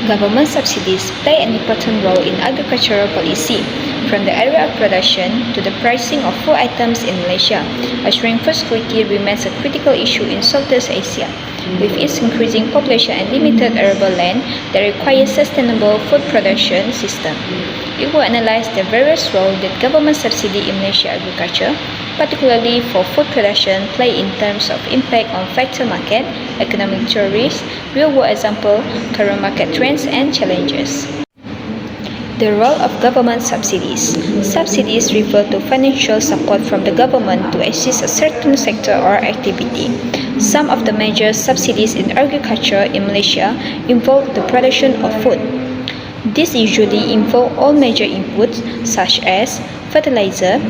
Government subsidies play an important role in agricultural policy, from the area of production to the pricing of food items in Malaysia. Assuring food security remains a critical issue in Southeast Asia. With its increasing population and limited arable land that requires sustainable food production system. It will analyze the various roles that government subsidy in Malaysia agriculture, particularly for food production, play in terms of impact on factor market, economic theories, real-world example, current market trends and challenges. The role of government subsidies. Subsidies refer to financial support from the government to assist a certain sector or activity. Some of the major subsidies in agriculture in Malaysia involve the production of food. These usually involve all major inputs such as fertilizer,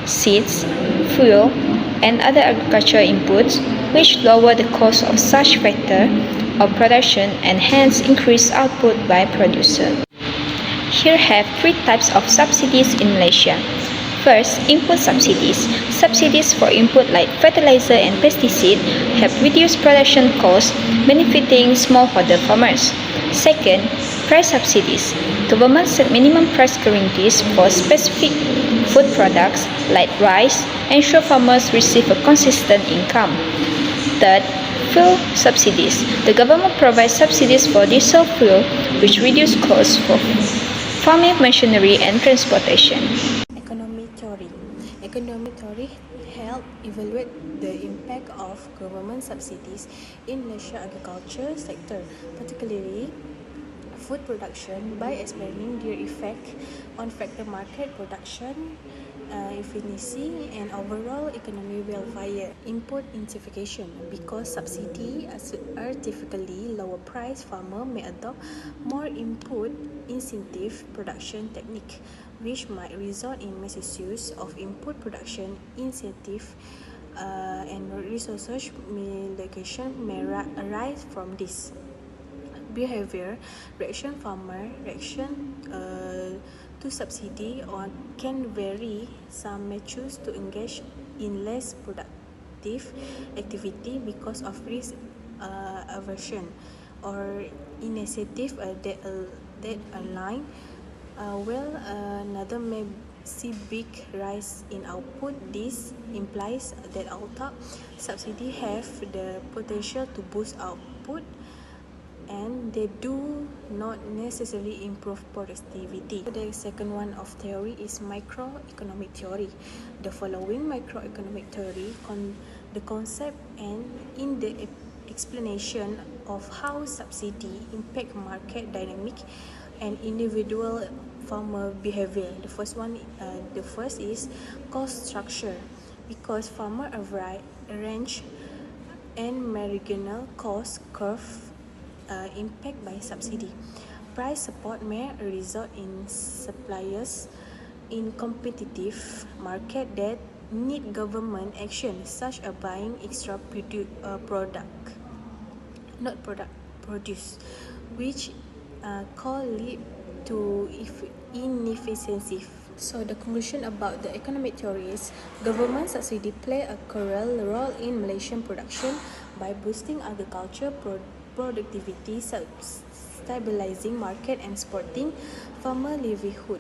seeds, fuel, and other agricultural inputs, which lower the cost of such factor of production and hence increase output by producer. Here have three types of subsidies in Malaysia. First, input subsidies. Subsidies for input like fertilizer and pesticide have reduced production costs, benefiting smallholder farmers. Second, price subsidies. Government set minimum price guarantees for specific food products like rice, ensure farmers receive a consistent income. Third, fuel subsidies. The government provides subsidies for diesel fuel, which reduce costs for farming machinery and transportation. Economic theory. Economic theory help evaluate the impact of government subsidies in Malaysia agriculture sector, particularly food production, by explaining their effect on factor market production, efficiency and overall economic welfare. Input intensification. Because subsidy are typically lower price, farmer may adopt more input incentive production technique, which might result in misuse of input production incentive, and resources allocation may arise from this. Behavior reaction. Farmer reaction to subsidy or can vary. Some may choose to engage in less productive activity because of risk aversion or initiative that align well. Another may see big rise in output. This implies that output subsidy have the potential to boost output, and they do not necessarily improve productivity. The second one of theory is microeconomic theory. The following microeconomic theory the concept and in the explanation of how subsidy impact market dynamic and individual farmer behavior. The first is cost structure. Because farmer arrange and marginal cost curve impact by subsidy. Price support may result in suppliers in competitive market that need government action, such as buying extra produce, which lead to inefficiency. So the conclusion about the economic theory is government subsidy play a crucial role in Malaysian production by boosting agriculture productivity, stabilizing market and supporting farmer livelihood.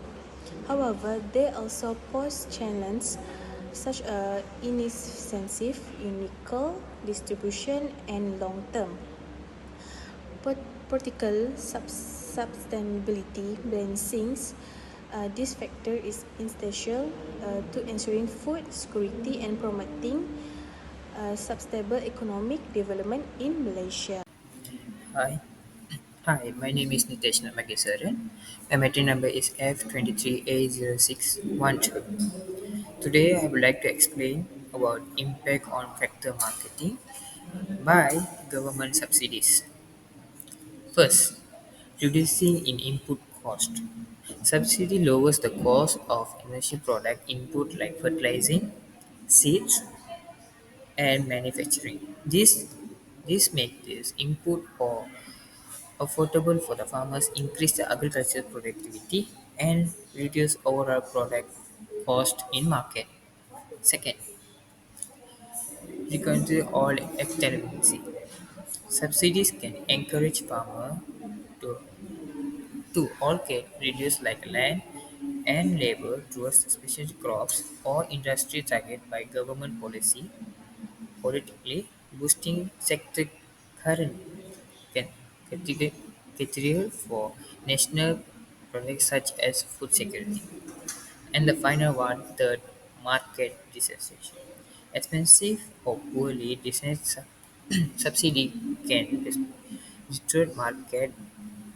However, they also pose challenges such as inefficient, unequal distribution and long-term political sustainability balancings. This factor is essential to ensuring food security and promoting sustainable economic development in Malaysia. Hi. Hi, my name is Nitesh Namakesaran. My meeting number is F23A0612. Today, I would like to explain about impact on factor marketing by government subsidies. First, reducing in input cost. Subsidy lowers the cost of energy product input like fertilizing, seeds, and manufacturing. This makes this input or affordable for the farmers, increase the agricultural productivity, and reduce overall product cost in market. Second, reconcile all externality. Subsidies can encourage farmer to to allocate reduce like land and labor towards specific crops or industry targeted by government policy, politically boosting sector current can criteria for national projects such as food security. And the final one, third, market dissatisfaction. Expensive or poorly designed subsidy can distort market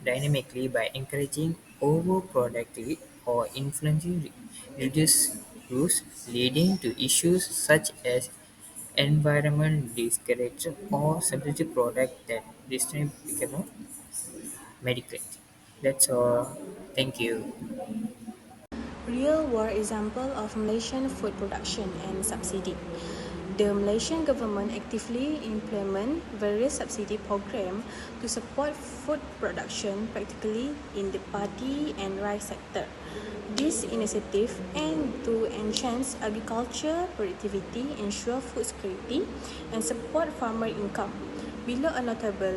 dynamically by encouraging overproductivity or influencing reduced use, leading to issues such as environment discouragement or subsidy product that distribute become medical. That's all. Thank you. Real-world example of Malaysian food production and subsidy. The Malaysian government actively implement various subsidy program to support food production, particularly in the padi and rice sector. This initiative aim to enhance agriculture productivity, ensure food security, and support farmer income. Below a notable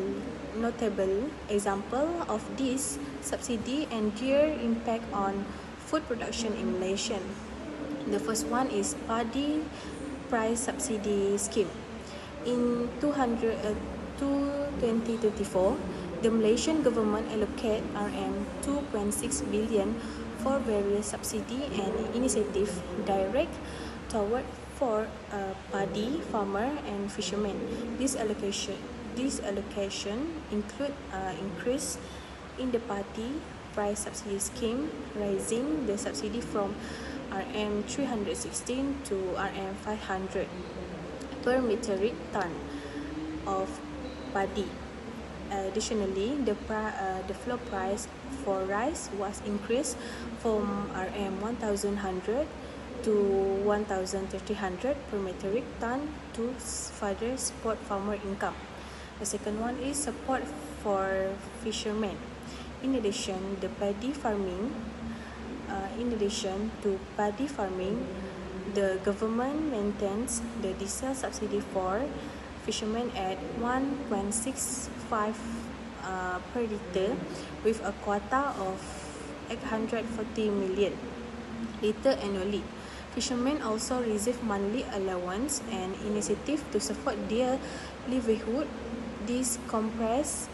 example of this subsidy and their impact on food production in Malaysia. The first one is padi price subsidy scheme. In 2024, the Malaysian government allocate RM 2.6 billion for various subsidy and initiative direct toward for padi farmer and fishermen. This allocation include increase in the padi price subsidy scheme, raising the subsidy from RM 316 to RM 500 per metric ton of padi. Additionally, the floor price for rice was increased from RM 1,100 to 1,300 per metric ton to further support farmer income. The second one is support for fishermen. In addition to paddy farming, the government maintains the diesel subsidy for fishermen at 1.65 per litre with a quota of 840 million litre annually. Fishermen also receive monthly allowance and initiative to support their livelihood. This comprehensive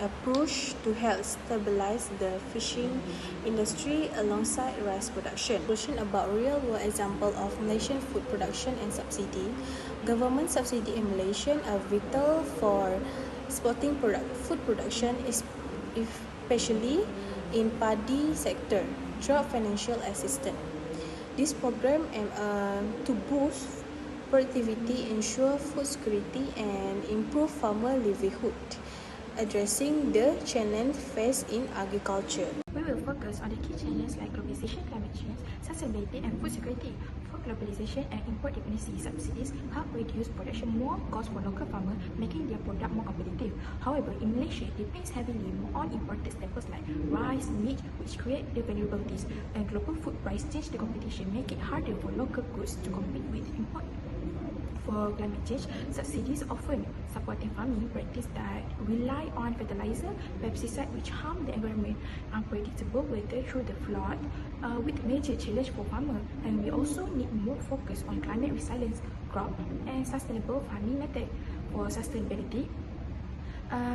approach to help stabilize the fishing industry alongside rice production. Question about real-world example of Malaysian food production and subsidy. Government subsidy in Malaysia are vital for supporting food production, especially in padi sector, through financial assistance. This program aim to boost productivity, ensure food security, and improve farmer livelihood, addressing the challenge faced in agriculture. We will focus on the key challenges like globalization, climate change, sustainability, and food security. For globalization and import dependency, subsidies help reduce production more cost for local farmers, making their product more competitive. However, in Malaysia, depends heavily on imported staples like rice, meat, which create the vulnerabilities, and global food price change the competition, make it harder for local goods to compete with import. For climate change, subsidies often supporting farming practice that rely on fertilizer, pesticide which harm the environment, unpredictable weather through the flood, with major challenge for farmer. And we also need more focus on climate resilience, crop, and sustainable farming method. For sustainability,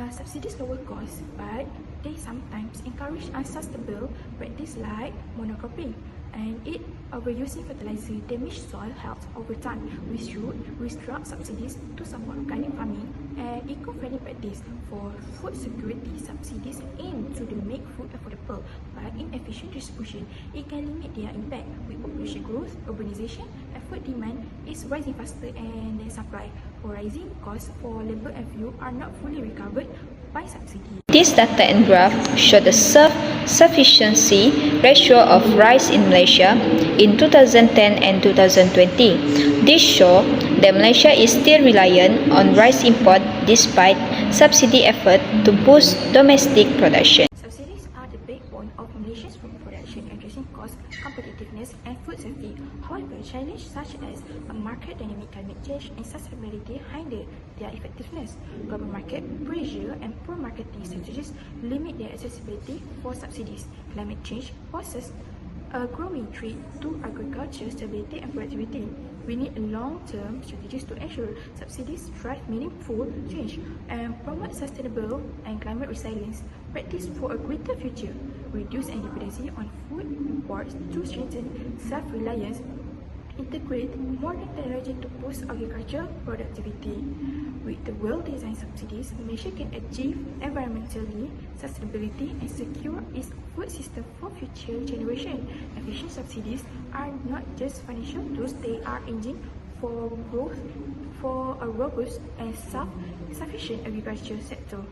subsidies lower costs, but they sometimes encourage unsustainable practice like monocropping, and it overusing fertilizer damage soil health over time. We should restructure subsidies to support organic farming and eco-friendly practice. For food security, subsidies aim to make food affordable, but inefficient distribution, it can limit their impact. With population growth, urbanization, and food demand is rising faster and than supply. For rising costs for labor and fuel are not fully recovered by subsidy. This data and graph show the sufficiency ratio of rice in Malaysia in 2010 and 2020. This show that Malaysia is still reliant on rice import despite subsidy effort to boost domestic production. Subsidies are the backbone of Malaysia's food production, addressing cost competitiveness competitiveness and food safety. However, challenges such as market dynamic, climate change, and sustainability hinder their effectiveness. Global market pressure and poor marketing strategies limit their accessibility for subsidies. Climate change poses a growing threat to agriculture stability and productivity. We need long-term strategies to ensure subsidies drive meaningful change and promote sustainable and climate resilience practice for a greater future. Reduce any dependency on food imports to strengthen self-reliance. Integrate modern technology to boost agriculture productivity. With the well-designed subsidies, Malaysia can achieve environmentally sustainability and secure its food system for future generations. Efficient subsidies are not just financial tools; they are engine for growth for a robust and self-sufficient agriculture sector.